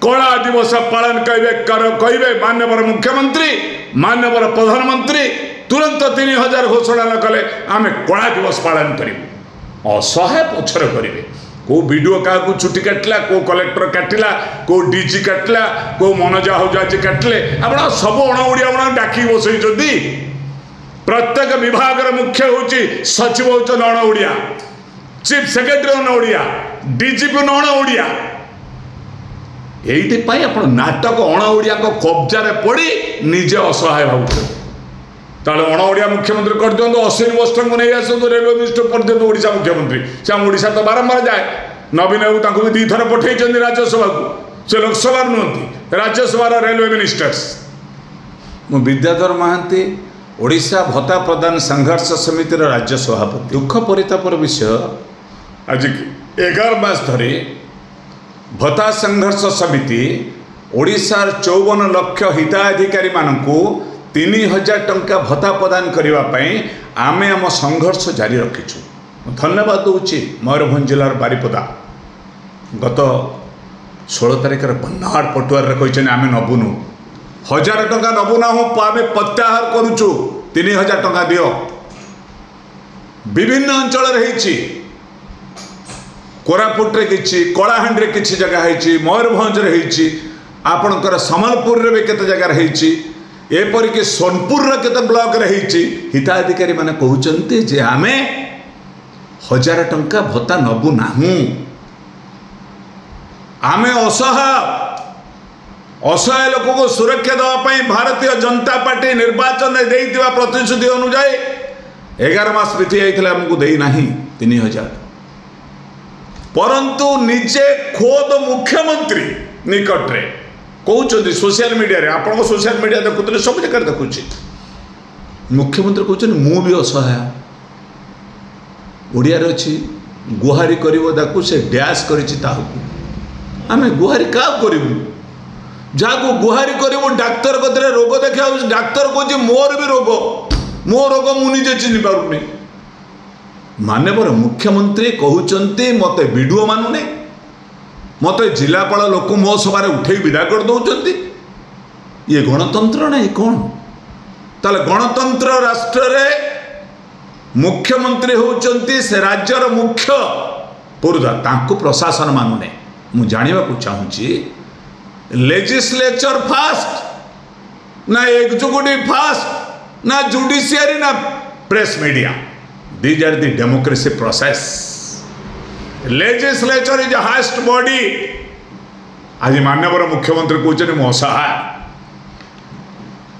कला दिवस पालन कहे माननीय मुख्यमंत्री माननीय प्रधानमंत्री तुरंत 3000 घोषणा न कले आम कला दिवस पालन करूँ असहाय पछर करेंगे को वीडियो क्या छुट्टी काटला को कलेक्टर काटिला को डीजी काटला को मनोजा हौजाजी काटिले आप सब अणओिया बना डाक बसई प्रत्येक विभाग मुख्य हूँ सचिव हूँ अणओिया चीफ सेक्रेटरी अणओिया डीजीपी अणओिया ये आप नाटक अणओिया कब्जा पड़ी निजे असहाय भाव अणओिया मुख्यमंत्री कर दिखाँ अश्विनी वैष्णव को नहीं आसतु रेलवे मिनिस्टर पर्यटन ओडिशा मुख्यमंत्री से आम ओडिशा तो बारंबार जाए नवीन बाबू भी 2 थर पठे राज्यसभा को से लोकसभा नुहति राज्यसभा रेलवे मिनिस्टर्स मु विद्याधर महांती ओडिशा भत्ता प्रदान संघर्ष समिति राज्य सभापति दुख परितापर विषय आज 11 मास धरी भत्ता संघर्ष समिति ओडिशार 54 लाख हिताधिकारी मानकू 3000 टंका भत्ता प्रदान करने आमे आम संघर्ष जारी रखीचु धन्यवाद दूची मयूरभंज जिलार बारिपदा गत 16 तारिख बन्नाड़ पटुआर कहते आम नबुनु 1000 टंका नबुना हूँ आम प्रत्याहार करुचु 3000 टंका दियो विभिन्न अंचल कोरापुटे कि कलाहांडी किसी जगह है मयूरभंज आपणकर सम्बलपुर भी केते जगह है एपरिक सोनपुर केते ब्लॉक रही हिताधिकारी माने कहते जे आमे 1000 टंका भत्ता नबु नाहू आमे असहाय लोक को सुरक्षा देवाई भारतीय जनता पार्टी निर्वाचन देइतिबा प्रतिश्रुति अनुसार 11 मास बीती जाइथिला हमकु देई नाही 3000 परंतु निजे खोद मुख्यमंत्री निकट रे कहते सोशल मीडिया रे आप सोशल मीडिया देखुते सब जगह देखुची मुख्यमंत्री कहते मु भी असहाय ओडिया रे अछि गुहारी करिवो दाकू से डैश करिछि ताहू आमे गुहारी का करिवु जाको गुहारी करिवो डाक्टर कतरे रोग देखा डाक्तर कहछि मोर भी रोग मो रोग मु निजे चिनि पारुनी माननीय मुख्यमंत्री कहते मते वीडियो मानुने मत जिलापाल लोक मो सभार उठे विदा कर दौरान ये गणतंत्र ना कौन ताले गणतंत्र राष्ट्र रे मुख्यमंत्री होचंती से राज्यर मुख्य पुरुधा तांको प्रशासन मानुने मु जानिबा को चाहूची लेजिस्लेचर फास्ट ना एग्जीक्यूटिव फास्ट ना जुडिशियरी ना press media these are the democracy process legislature is highest body आज माननीय मुख्यमंत्री कहते मु असहाय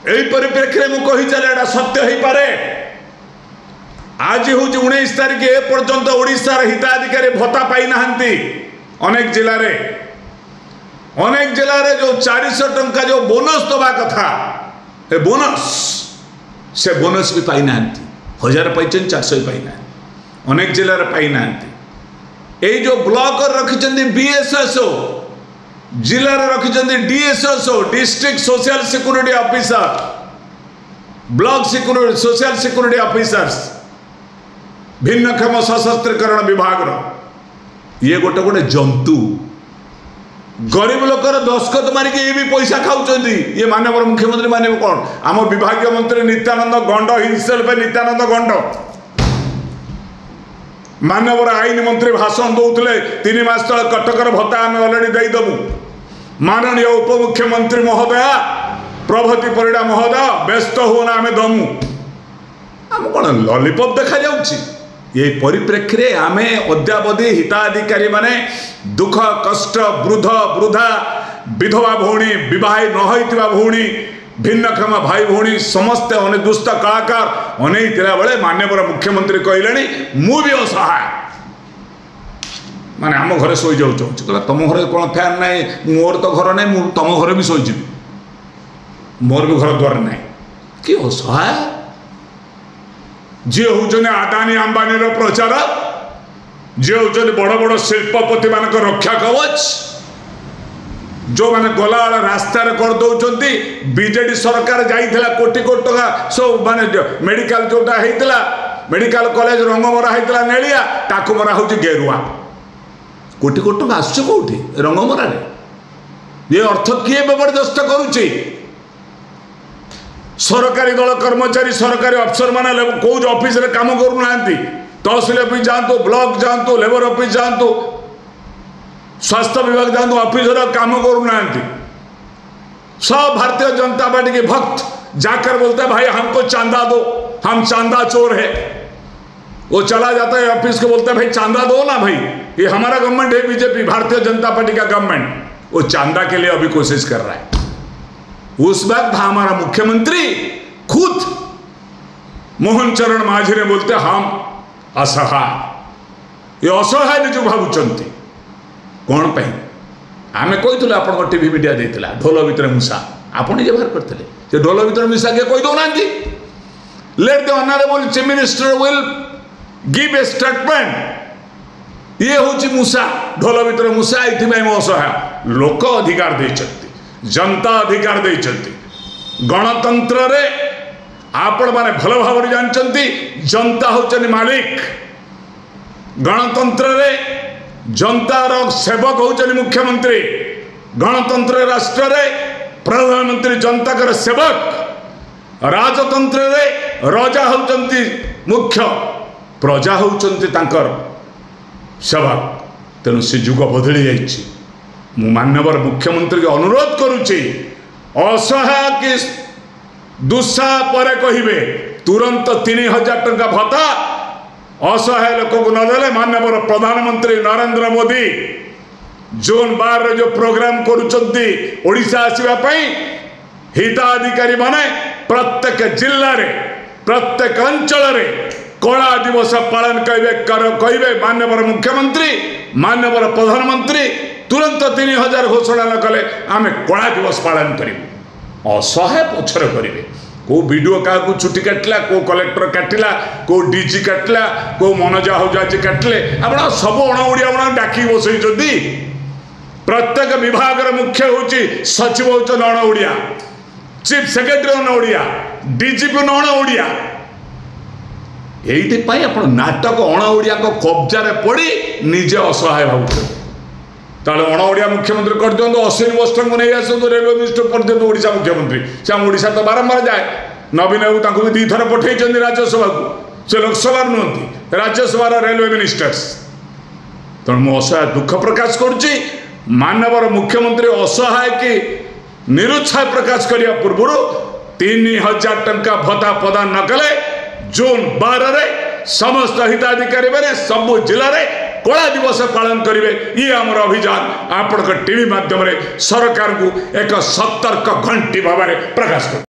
यही परिप्रेक्षी में कही चले सत्य हो पारे आज हूँ 19 तारिख ए पर्यंत ओडिशार हिताधिकारी भत्ता पाई नाहंती अनेक जिले जो 400 टंका जो बोनस दबा कथा ए बोनस से बोनस भी पाई नाहंती 1000 पाई 400 पाई ना अनेक जिले पाई नाहंती ये जो ब्लॉक रखिंट बीएसएसओ जिलार रखिंट DSSO district social security officer block security social security officers भिन्नक्षम सशस्त्रीकरण विभाग ये गोटे गोटे जंतु गरीब लोकर दस्खत मारिक ये भी पैसा खाऊं ये माननीय मुख्यमंत्री माने कौन आम विभाग मंत्री नित्यानंद गंड हिमसेल्फ नित्यानंद गंड माननीय आईन मंत्री भाषण दौले 3 मास तले कटकर भत्ता आम अलरेडी देदेबू माननीय उपमुख्यमंत्री महोदया प्रभति परिड़ा महोदय व्यस्त होना आम दमु आम कौन लॉलीपॉप देखा जाउछि ये परिप्रेक्षी में आम अद्यावधि हिताधिकारी माने दुख कष्ट वृद्ध वृद्धा विधवा भौणी विवाह नहैतिबा भौणी भिन्नक्षम भाई भौणी समस्ते दुष्ट कलाकार अनेकला बेले माननीय मुख्यमंत्री कहले मु भी असहाय माने आम घरे शोई जाऊँ कहला तुम घर कौन फैन ना मोर तो घर ना तुम घर भी शोची मोर भी घर द्वार ना कि असहाय जी हूँ आदानी अंबानी प्रचार जी हूँ बड़ बड़ शिल्पपति मान रक्षा कवच जो मैंने गला रास्ता कर दौरान बीजेडी सरकार जाइला कोटी कोटी टका सब माने मेडिकल जोटा होता मेडिकल कॉलेज रंगमरा होता नेलिया ताकू मरा हूँ गेरुआ कोटी कोटी टका आसुच कौटी रंगमरा ये अर्थ किए जबरदस्त करुच्ची सरकारी दल कर्मचारी सरकारी अफसर माने कौ ऑफिस रे काम करूना तहसिल ऑफिस जातु ब्लॉक जातु लेबर ऑफिस जातु स्वास्थ्य विभाग जातु ऑफिसर काम करूना सब भारतीय जनता पार्टी के भक्त जाकर बोलते हैं भाई हमको चांदा दो, हम चांदा चोर है। वो चला जाता है ऑफिस को बोलता है भाई चांदा दो ना भाई, ये हमारा गवर्नमेंट है बीजेपी भारतीय जनता पार्टी का गवर्नमेंट। वो चांदा के लिए अभी कोशिश कर रहा है। उस वक्त हमारा मुख्यमंत्री खुद मोहन चरण माझी ने बोलते हम असहाय, ये असहाय निज भावुंट कौन पे आम कही आप टीवी मीडिया देता ढोल भितर मूषा आप निजे बाहर करते ढोल भितर मूषा किए कहीदौना let the honourable chief minister will give a statement. ये हूँ मूषा ढोल भितर मूषा ये असहाय लोक अधिकार देते जनता अधिकार देते गणतंत्र रे आपण माने भल भाव जानते जनता होचनी मालिक गणतंत्र रे जनतार सेवक होचनी मुख्यमंत्री गणतंत्र राष्ट्र रे प्रधानमंत्री जनता कर सेवक राजतंत्र रे राजा होचंती मुख्य प्रजा होचंती तांकर सेवक। तेणु से जुग बदली जाइछि। मु माननीय मुख्यमंत्री के अनुरोध करुछि असहाय कि दुस्साह पर कहिबे तुरंत 3000 टंका भत्ता असहाय लोक को नदेले माननीय प्रधानमंत्री नरेंद्र मोदी जून 12 जो प्रोग्राम करुचंती ओडिशा आसीबा पई हिताधिकारी माने प्रत्येक जिल्ला रे प्रत्येक अंचल रे कला दिवस पालन कहिबे माननीय मुख्यमंत्री माननीय प्रधानमंत्री तुरंत 3000 घोषणा न कले आमे कला दिवस पालन करिबु। असहाय पछर करिवे को वीडियो क्या छुट्टी काटला को कलेक्टर काटिला को डीजी काटला को मनजा हौजाजी काटिले आप सब अणओडिया बना डाकी बसई प्रत्येक विभाग मुख्य हूँ सचिव हूँ अणओडिया चीफ सेक्रेटरी अणओडिया डीजीपी अणओडिया ये आप नाटक अणओडिया कब्जा पड़ी निजे असहाय भाव अणओडिया मुख्यमंत्री कर दिखाँ अश्विनी वैष्णव को नहीं आसतु रेलवे मिनिस्टर पर्यटन ओडिशा मुख्यमंत्री से आम ओडिशा तो बारंबार जाए नवीन बाबू भी 2 थर पठे राज्यसभा को से लोकसभा नुहति राज्यसभा रेलवे मिनिस्टर्स। तेणु मुझे असहाय दुख प्रकाश करुच्ची माननीय मुख्यमंत्री असहाय कि निरुत्साह प्रकाश करने पूर्व 3000 टंका भत्ता प्रदान न कले जून 12 समस्त हिताधिकारी मैंने सबू जिले में कला दिवस पालन करेंगे। ये आमर अभियान आपण टीवी माध्यम सरकार को एक सतर्क घंटी भाव प्रकाश कर।